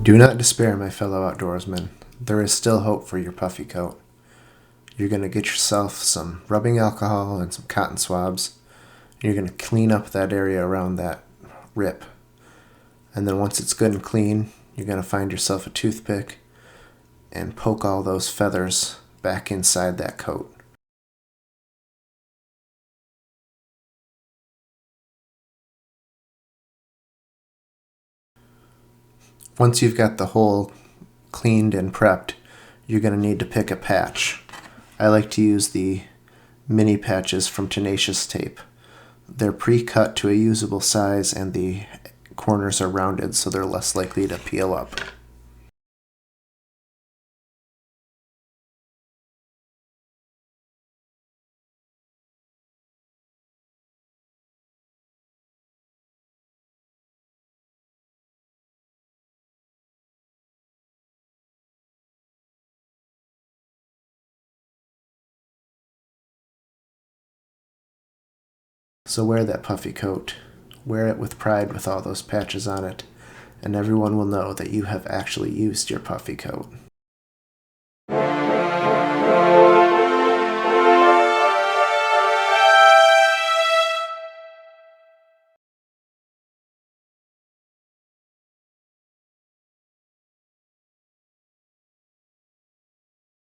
Do not despair, my fellow outdoorsmen. There is still hope for your puffy coat. You're going to get yourself some rubbing alcohol and some cotton swabs. You're going to clean up that area around that rip. And then once it's good and clean, you're going to find yourself a toothpick and poke all those feathers back inside that coat. Once you've got the hole cleaned and prepped, you're going to need to pick a patch. I like to use the mini patches from Tenacious Tape. They're pre-cut to a usable size and the corners are rounded so they're less likely to peel up. So wear that puffy coat. Wear it with pride with all those patches on it, and everyone will know that you have actually used your puffy coat.